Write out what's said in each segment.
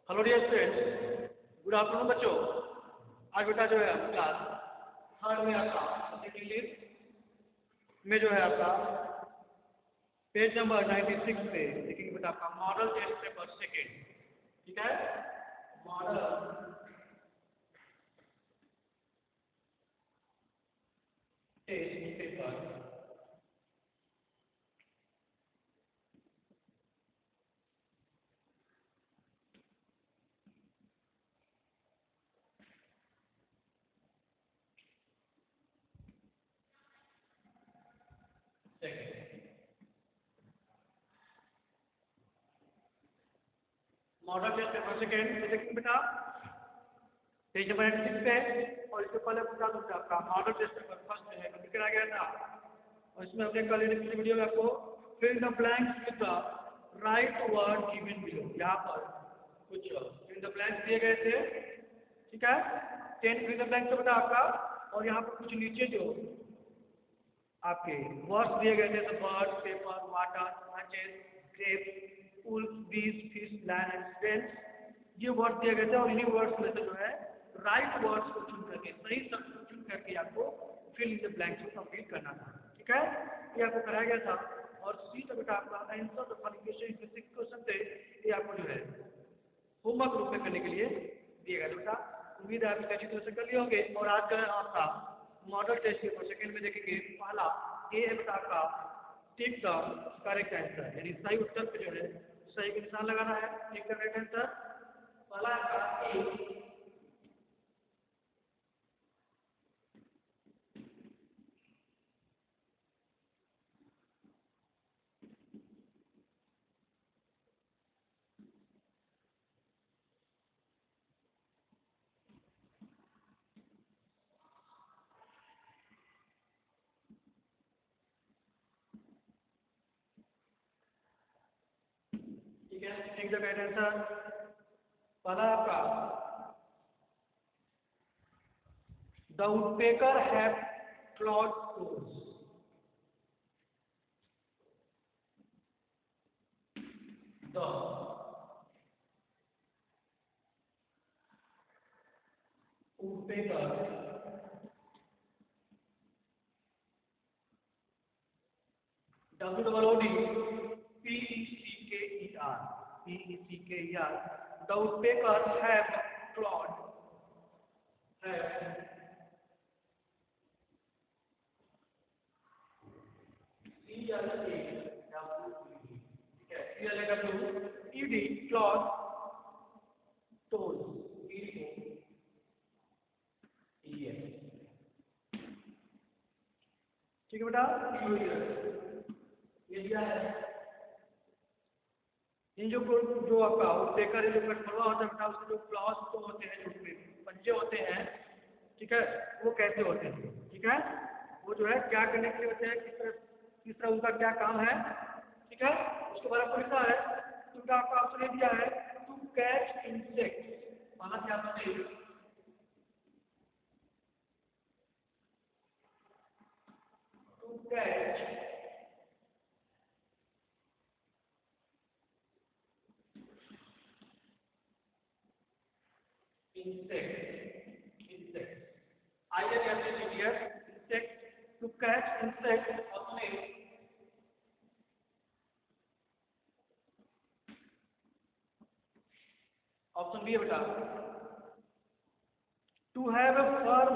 Hello dear students, good afternoon बच्चों। आज बेटा जो है क्लास थर्ड में आपका सब्जेक्ट इंग्लिश में जो है आपका पेज नंबर 96 पे देखेंगे बेटा आपका मॉडल टेस्ट पेपर सेकेंड। ठीक है, model test paper second. Model test paper second देखेंगे बेटा पेज नंबर 96 पे है। और इससे पहले बता दूं कि आपका मॉडल टेस्ट पेपर फर्स्ट जो है कंप्लीट करा गया था। और इसमें हमने कल पिछले वीडियो में आपको fill the blanks with the right word given below, यहाँ पर कुछ फिल द ब्लैंक्स दिए गए थे। ठीक है, 10 फिल द ब्लैंक्स बेटा आपका। और यहाँ पर कुछ नीचे जो आपके वर्ड्स दिए गए थे तो bird, paper, water, matches, grapes, wolf, bees, fish, land and स्पेंस, ये वर्ड्स दिए गए थे। और इन्हीं वर्ड्स में से जो है राइट वर्ड्स को चुन करके, सही शब्द को चुन करके आपको फिल इन द ब्लैंक्स को कंप्लीट करना था। ठीक है, ये आपको कराया गया था। और सी तो बेटा आपका आंसर द फॉलोइंग क्वेश्चन थे, ये आपको जो है होमवर्क रूप में करने के लिए दिए गए बेटा। उम्मीद है आप इसका अच्छी तरह से कर लिए होंगे। और आज का आपका मॉडल टेस्ट पेपर सेकेंड में देखेंगे पहला ए है बेटा आपका टिक द करेक्ट आंसर, यानी सही उत्तर पे जो है सही का निशान लगाना है। टिक द करेक्ट आंसर पहला आपका ए। ठीक है, टिक द करेक्ट आंसर पहला आपका the woodpecker have clawed toes. The woodpecker W double O D PECKER PECKER the woodpeckers have clawed have CLAWED clawed toes ठीक है बेटा, ये दिया है। इन जो आपका वुडपेकर जो कटमरवा होता है बेटा, उसके जो क्लॉज तो होते हैं, जो पंजे होते हैं, ठीक है, वो कैसे होते हैं। ठीक है, वो जो है क्या करने के लिए होते हैं, किस तरह उनका क्या काम है। ठीक है, उसके बारे में लिखा है। तो उनका आपका ऑप्शन दिया है टू कैच इंसेक्ट्स। माना क्या बताइए, टू कैच insect आइए कैसे लिखिए insect to catch insect। Option B है बेटा to have a firm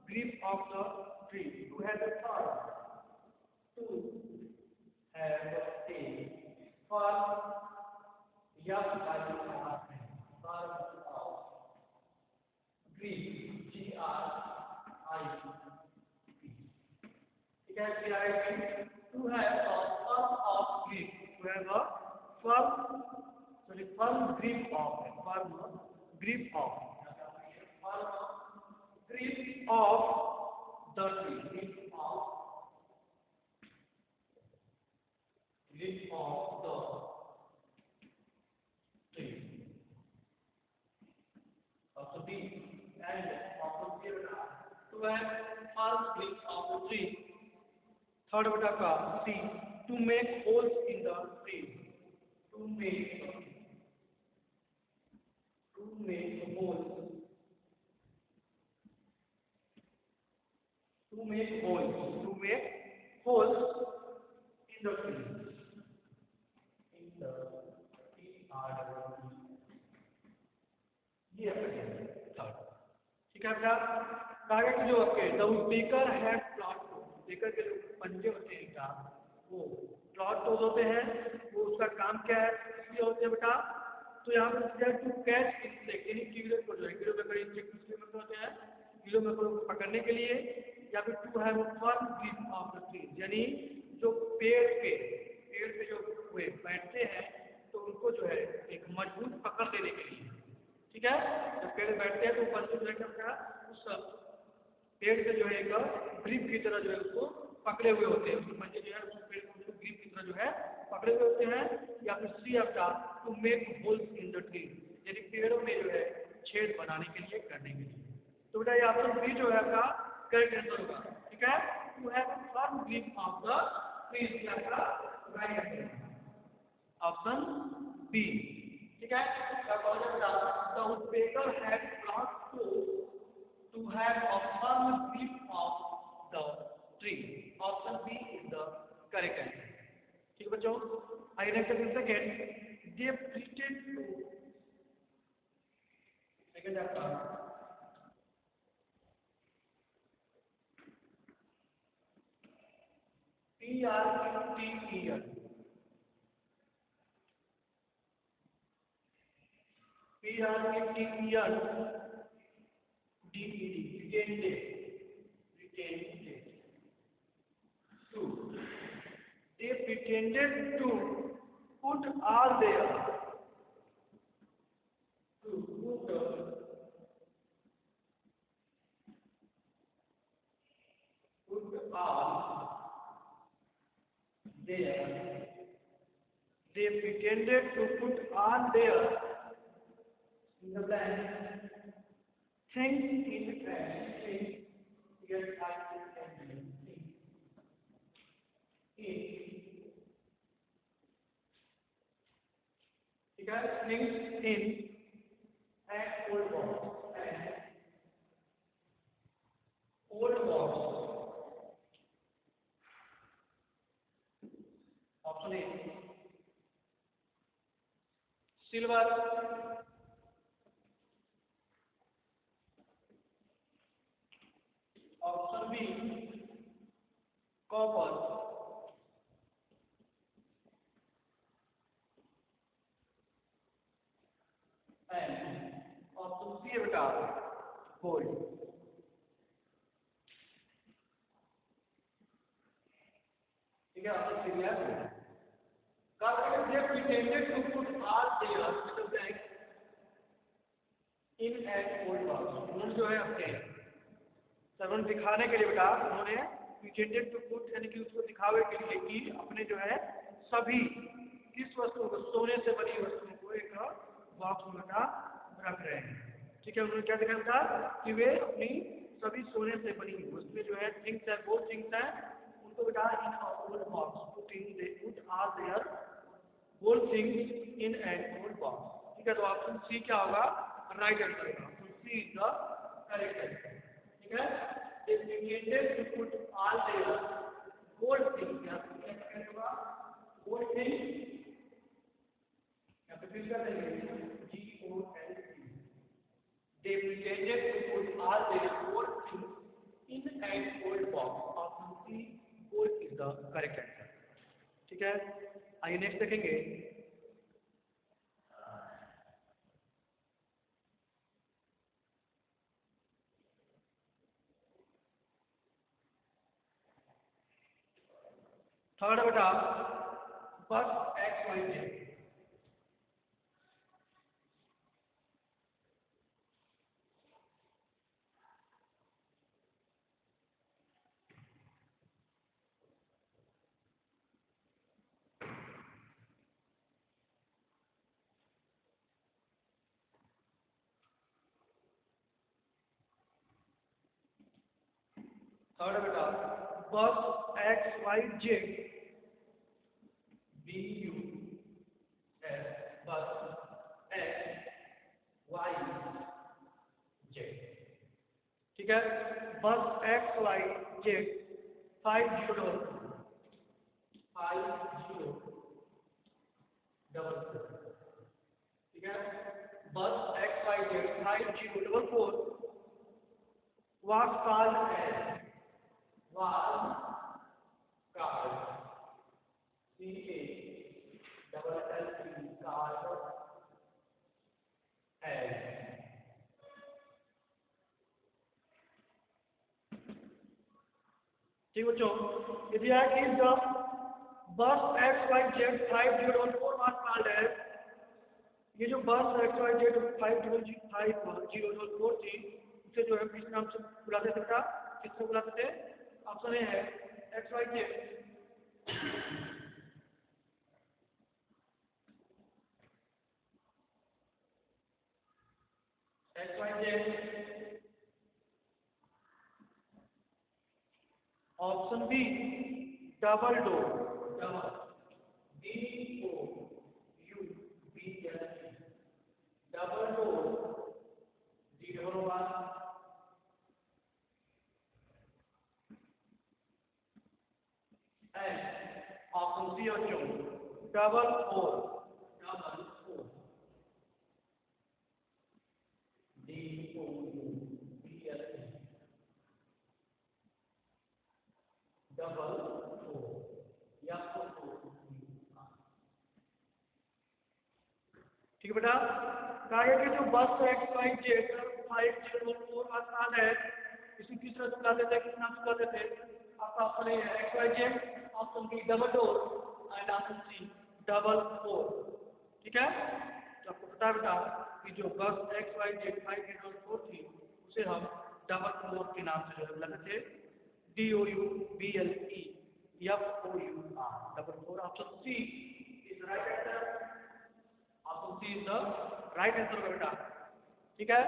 grip of the tree, to have a firm, to have a firm या firm of grip GRIP। ठीक है, GRIP to have a firm of grip, to have a firm, sorry, firm grip of, firm grip of, firm grip of the tree, grip of the tree। Option B and option C to have firm grip of the tree। Third बेटा का C to make holes in the tree, to make ये आपका third. ठीक है बेटा, आगे के जो आपके the baker had plot to, baker के जो पंजे होते हैं बेटा वो प्लॉट टोज होते हैं, वो उसका काम क्या है इसलिए होते हैं बेटा। तो यहाँ पर टू कैच इंसेक्ट यानी कीड़े को, जो है कीड़े मकोड़े इंसेक्ट किसके मतलब होते हैं, कीड़े मकोड़ों को पकड़ने के लिए, या फिर to have a firm grip of the tree यानी जो पेड़ पे जो वे बैठते हैं तो उनको जो है एक मजबूत पकड़ देने के लिए। ठीक है, जब पेड़ बैठते हैं तो पंजे जो है क्या उस पेड़ से जो है एक ग्रिप की तरह जो है उसको पकड़े हुए होते हैं, उसके पंजे जो है उस पेड़ को उसको ग्रिप की तरह जो है पकड़े हुए होते हैं। या फिर सी आपका to make holes in the tree यानी पेड़ों में जो है छेद बनाने के लिए, करने के लिए। तो बेटा ये ऑप्शन बी जो है आपका करेक्ट आंसर होगा। ठीक है, to have a firm grip of the tree आपका राइट आंसर ऑप्शन बी। ठीक है, the woodpecker had plot to have a firm grip of the tree. Option B is the correct answer. ठीक है बच्चों, आइए next question second, they pretend to, second आपका PRETER, pretended to, they pretended to put all their, to put all their, they pretended to put all their in the blank things in the trash, things, here I can things in, ठीक है, things in an old box, and old box, option A silver, option B copper, and option C बेटा gold। ठीक है, option C है gold। they pretended to put all their little bags in an old box, उन्होंने जो है अपने servant दिखाने के लिए बेटा उन्होंने pretended to put यानी कि उसको दिखावे के लिए कि अपने जो है सभी किस वस्तुओं को, सोने से बनी वस्तुओं को एक बॉक्स में बेटा रख रहे हैं। ठीक है, उन्होंने क्या दिखाया था कि वे अपनी सभी सोने से बनी उसमें जो है थिंग्स है, वो थिंग्स है उनको बेटा in old box, put all their whole things in an old box. ठीक है, तो ऑप्शन सी क्या होगा राइट आंसर होगा, option C is the correct answer. ठीक है, they pretended to put all their gold things, या क्या होगा gold things, या फिर फिर क्या करेंगे GOLD, they pretended to put all their gold things in an old box, option C gold is the correct answer। ठीक है, आइए नेक्स्ट देखेंगे, थर्ड बेटा बस XYZ। थर्ड बेटा बस XYZ, BUS बस XYZ। ठीक है, बस XYZ 50 ठीक है, बस XYZ 5044 was called as ठीक बच्चों, यदि is the bus XYZ 5014 was called as, ये जो बस XYZ 5004 थी इसे जो है किस नाम से बुलाते थे बेटा, किसको बुलाते थे? ऑप्शन ए है XYZ। Option B double door, double door D double one, and option C बच्चों double four, D O U B L double four या ठीक है बेटा। कहा गया कि जो बस XYZ 5014 आसान है, इसी किस तरह से बुलाते थे, किस नाम से बुलाते थे? आपका ऑप्शन ए है XYZ, option B double door and option C double four. ठीक है, तो आपको पता है बेटा कि जो बस XYZ 5014 थी उसे हम डबल फोर के नाम से जो है बुलाते थे, DOUBLEFOUR, double four. Option C is right answer, option C is the right answer बेटा। ठीक है,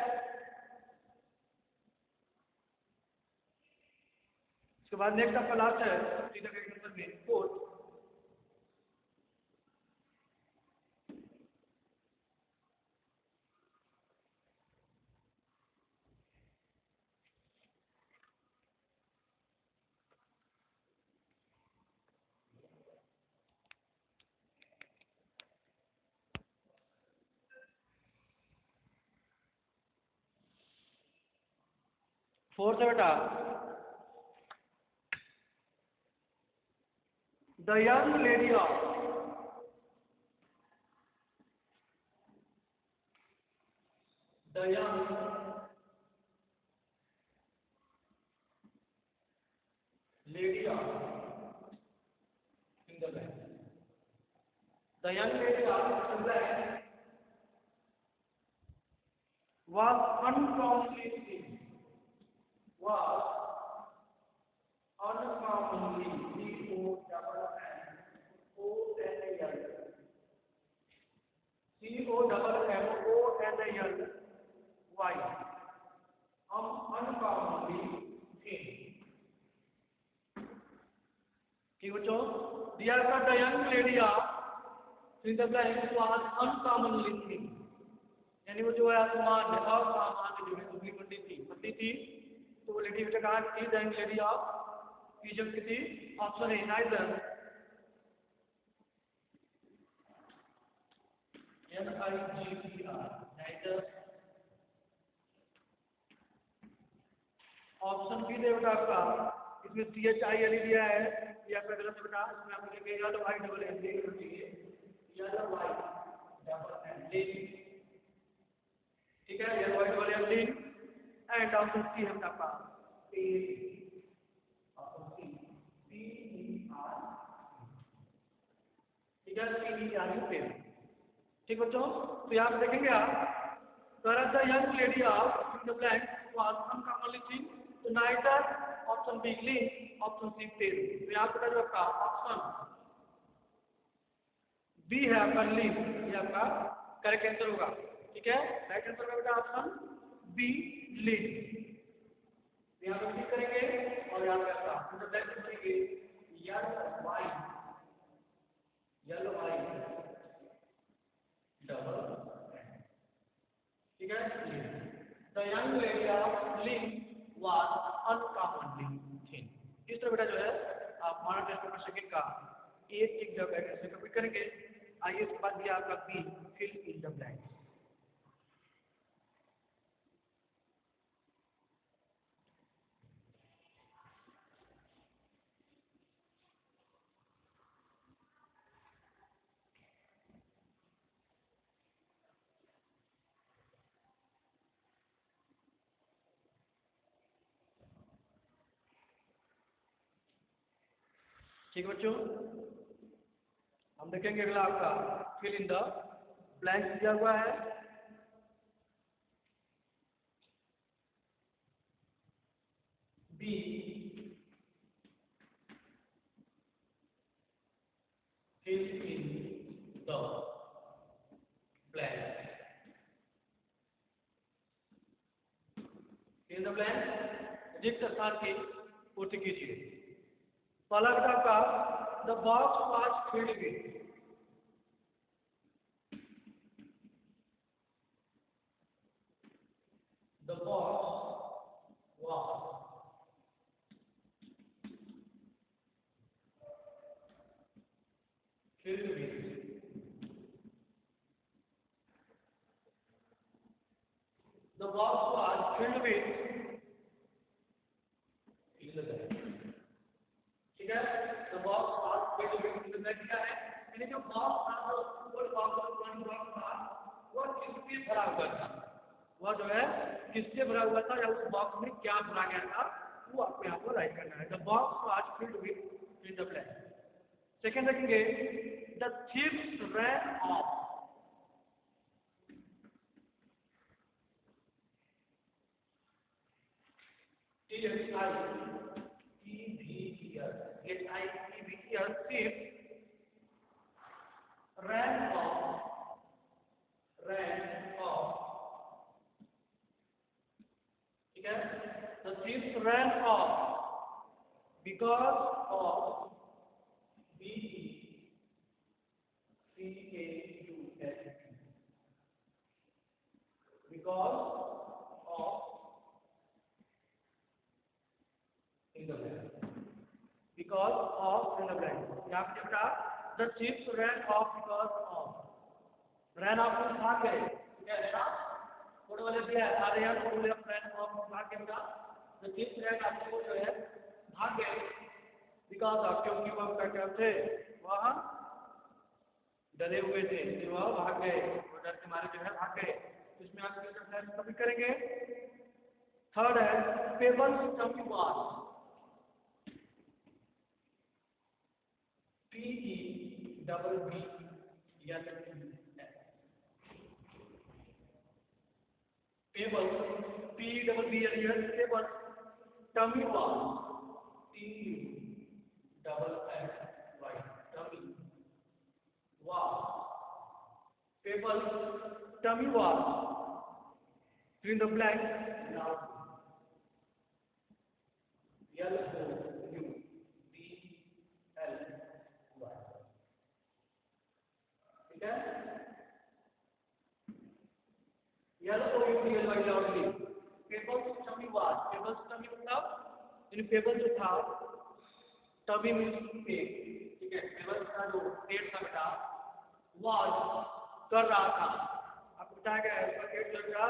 इसके बाद नेक्स्ट आपका लास्ट है सीधा का आंसर में फोर्थ। फोर्थ है बेटा, the young lady of England, the young lady of England was uncommonly thin, COMMONLY, uncommonly thin। ठीक बच्चों, दिया था the young lady of was uncommonly thin, यानी वो जो है असामान्य असामान्य जो है दुबली पतली थी। तो वो लेडी बेटा कहा थी the young lady of Egypt की थी। Option A neither NIGER neither, option B दे बेटा आपका, इसमें CHILE दिया है, ये आपका गलत है बेटा। इसमें आपको लिखेंगे या तो वाई डबल एन डी या तो वाई डबल एन डी। ठीक है, या Y double N D and option C है आपका ए, ऑप्शन सी PER। ठीक है, PER। ठीक बच्चों, तो यहाँ पे देखेंगे आप the young lady of the blank was uncommonly thin, तो neither, option B lean, option C tail. तो यहाँ पे जो आपका ऑप्शन बी है आपका लीन, ये आपका करेक्ट आंसर होगा। ठीक है, राइट आंसर होगा बेटा ऑप्शन बी लीन। यहाँ पे क्लिक करेंगे और यहाँ पे आपका मतलब ब्लैंक करेंगे येलो वाई डबल। ठीक है, द यंग लेडी ऑफ लिंग वाज अनकॉमनली थिन। इस तरह बेटा जो है आप मॉडल टेस्ट पेपर सेकंड का एक जगह से कंप्लीट करेंगे। आइए इसके बाद दिया आपका B fill in the blanks. ठीक है बच्चों, हम देखेंगे अगला आपका फिल इन द ब्लैंक दिया हुआ है। B fill in the blank, fill in the blank रिक्त स्थान की पूर्ति कीजिए। पहला बेटा आपका the box was filled with, the box was filled with, the box was filled with fill the blank, ठीक है। the box was filled with fill the blank क्या है, यानी जो बॉक्स था वो फुल बॉक्स वन बॉक्स था वो किससे भरा हुआ था, वह जो है किससे भरा हुआ था या उस बॉक्स में क्या भरा गया था वो आपको यहाँ पर राइट करना है। The box was filled with fill the blank. Second देखेंगे the thieves ran off, thieves ran off, ठीक है। the thieves ran off because of BECAUS, because of in the blank, because of in the blank। यहाँ पे बेटा the thieves ran off because of, ran off में भाग गए, ठीक है बेटा, फोटो वाले दिया है आ रहे हैं फोटो वाले ran off भाग गए बेटा। the thieves ran off वो जो है भाग गए because of, क्योंकि वह क्या थे, वह डरे हुए थे, वह भाग गए, वो डर के मारे जो है भाग गए। इसमें आप कभी करेंगे। थर्ड है pebbles tummy was, PEBBLES, pebbles PEBBLES, pebbles tummy was TUMMY, tummy was, people tummy was, fill in the blank loud, LOUDLY, ठीक है। LOUDLY loudly, people's tummy was, people's tummy मतलब इन पेबल जो था टमी मीन्स पेट, ठीक है, payable का जो पेट था बेटा वाज कर रहा था, आपको बताया गया है उसका पेट जो था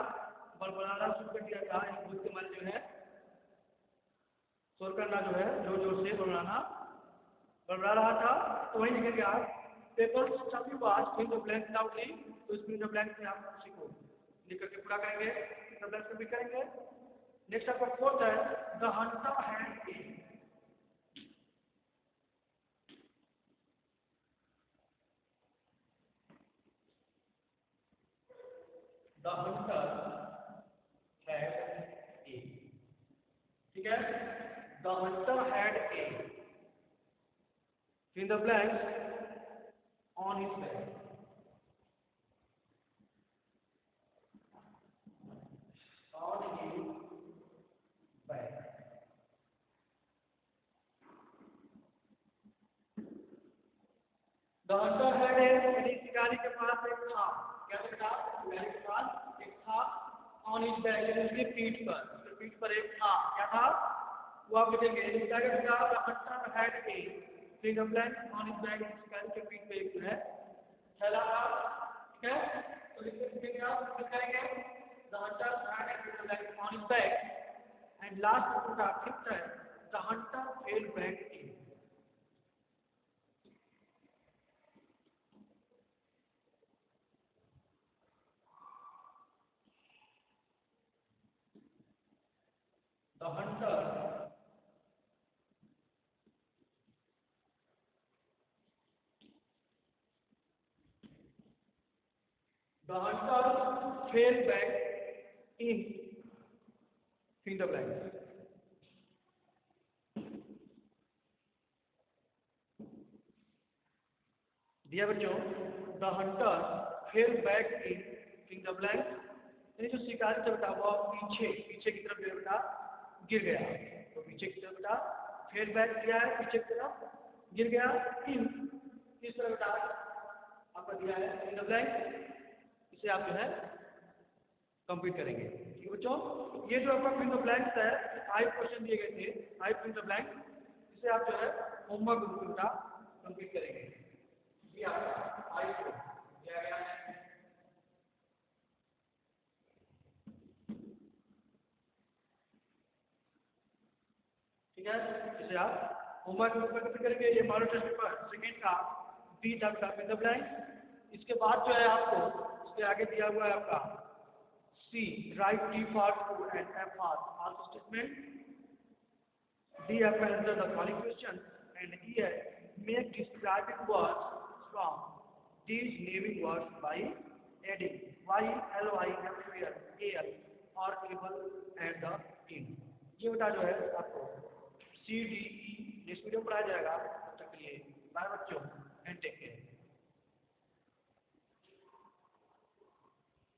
बड़बड़ाना शुरू कर दिया था, इस भूत के मारे जो है शोर करना जो है जोर जोर से बड़बड़ा रहा था। तो वही लिखेंगे आप papers tummy was fill the blank loudly, तो इस फिल द ब्लैंक में आप उसी को लिख करके पूरा करेंगे, फिल द ब्लैंक भी करेंगे। नेक्स्ट आपका फोर्थ है the Hunter had a, the hunter had a, ठीक है। the hunter had a, fill the blanks on his back, on his back, the hunter had a, यानी शिकारी के पास एक था, क्या था, शिकारी के पास एक था, on his back यानी उसकी पीठ पर, उसकी पीठ पर एक था, क्या था वो आप लिखेंगे। क्या कहता है the hunter had a, fill the blank on his back, शिकारी के पीठ पे एक जो है थैला था, ठीक है। तो लिखेंगे आप क्या करेंगे the hunter had a, fill the blank on his back, and last का फिफ्थ है the hunter fell back in, the hunter The hunter fell back in fill the blank. दिया बच्चों, the hunter fell back in fill the blank, यानी जो शिकारी था बेटा वो पीछे पीछे की तरफ बेटा गिर गया, तो पीछे की तरफ बेटा फेल बैक किया है, पीछे की तरफ गिर गया, इन किस तरह बेटा आपका दिया है फिल द ब्लैंक, इसे आप जो है कंप्लीट करेंगे। ठीक है बच्चों, ये जो आपका फिल द ब्लैंक्स है 5 क्वेश्चन दिए गए थे, 5 फिल द ब्लैंक, इसे आप जो है होमवर्क ग्रुप बेटा कंप्लीट करेंगे। ये आपका 5 को दिया गया है। ठीक है, इसे आप होमवर्क ग्रुप में कंप्लीट करेंगे। ये मॉडल टेस्ट पेपर सेकंड का बी था बेटा फिल द ब्लैंक। इसके बाद जो है आपको इसके आगे दिया हुआ है आपका C, write T for true and F for false statement. D, F answer the following question, and E, make describing words from these naming words by adding Y, L, Y, F, L, A, L or able and the in. ये बेटा जो है आपको C, D, E next video में पढ़ाया जाएगा। तब तक के लिए बाय बच्चों एंड टेक केयर।